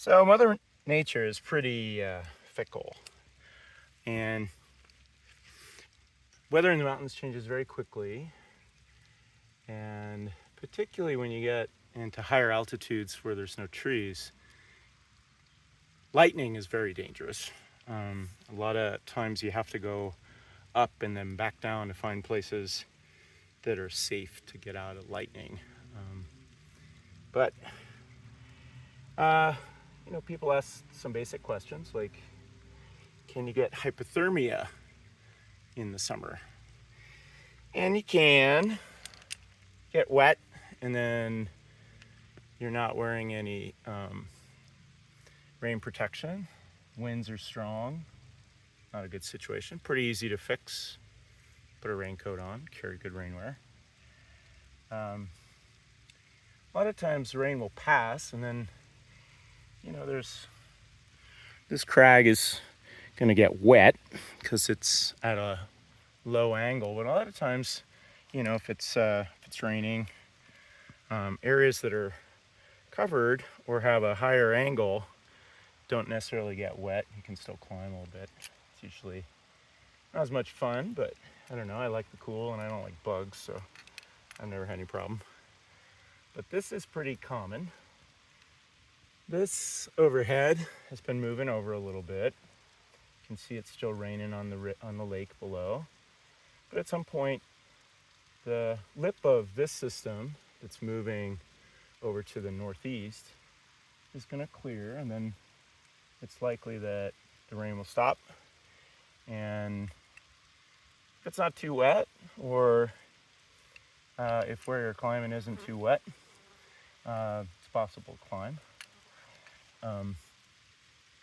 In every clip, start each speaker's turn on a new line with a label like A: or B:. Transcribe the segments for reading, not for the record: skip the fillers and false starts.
A: So Mother Nature is pretty fickle, and weather in the mountains changes very quickly, and particularly when you get into higher altitudes where there's no trees, lightning is very dangerous. A lot of times you have to go up and then back down to find places that are safe to get out of lightning. But people ask some basic questions like, can you get hypothermia in the summer? And you can get wet, and then you're not wearing any rain protection. Winds are strong, not a good situation. Pretty easy to fix. Put a raincoat on, carry good rainwear. A lot of times rain will pass, and then there's this crag is going to get wet because it's at a low angle. But a lot of times, if it's raining, areas that are covered or have a higher angle don't necessarily get wet. You can still climb a little bit. It's usually not as much fun, but I don't know. I like the cool, and I don't like bugs, so I've never had any problem. But this is pretty common. This overhead has been moving over a little bit. You can see it's still raining on the lake below. But at some point, the lip of this system that's moving over to the northeast is going to clear, and then it's likely that the rain will stop. And if it's not too wet, or if where you're climbing isn't too wet, it's possible to climb.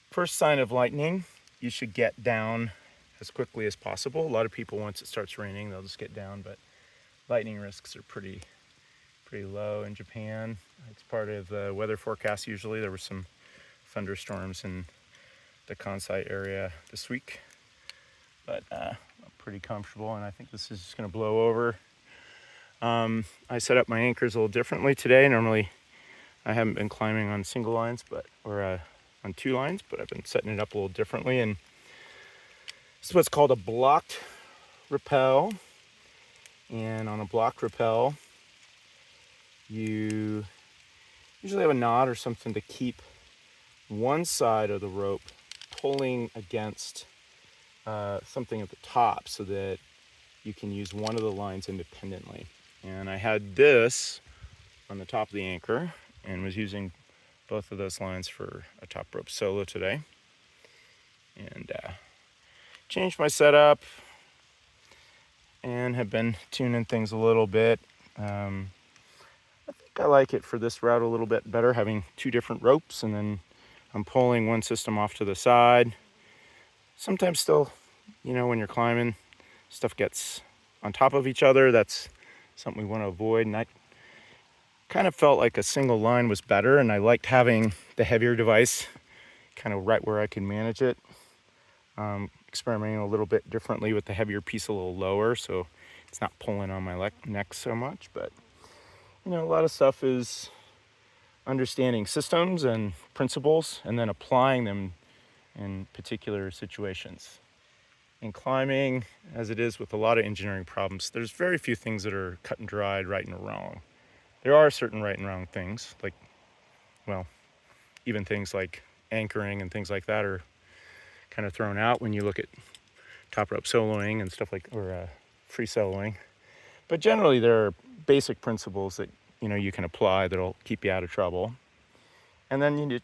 A: First sign of lightning, you should get down as quickly as possible. A lot of people, once it starts raining, they'll just get down, but lightning risks are pretty low in Japan. It's part of the weather forecast usually. There were some thunderstorms in the Kansai area this week, but I'm pretty comfortable, and I think this is just going to blow over. I set up my anchors a little differently today. Normally I haven't been climbing on single lines, or on two lines, but I've been setting it up a little differently, and this is what's called a blocked rappel. And on a blocked rappel, you usually have a knot or something to keep one side of the rope pulling against something at the top so that you can use one of the lines independently. And I had this on the top of the anchor and was using both of those lines for a top rope solo today. And changed my setup and have been tuning things a little bit. I think I like it for this route a little bit better, having two different ropes, and then I'm pulling one system off to the side. Sometimes still, when you're climbing, stuff gets on top of each other. That's something we want to avoid. And I kind of felt like a single line was better, and I liked having the heavier device kind of right where I can manage it. Experimenting a little bit differently with the heavier piece a little lower, so it's not pulling on my neck so much. But a lot of stuff is understanding systems and principles and then applying them in particular situations. In climbing, as it is with a lot of engineering problems, there's very few things that are cut and dried, right and wrong. There are certain right and wrong things, even things like anchoring and things like that are kind of thrown out when you look at top rope soloing and stuff or free soloing. But generally, there are basic principles that you can apply that'll keep you out of trouble. And then you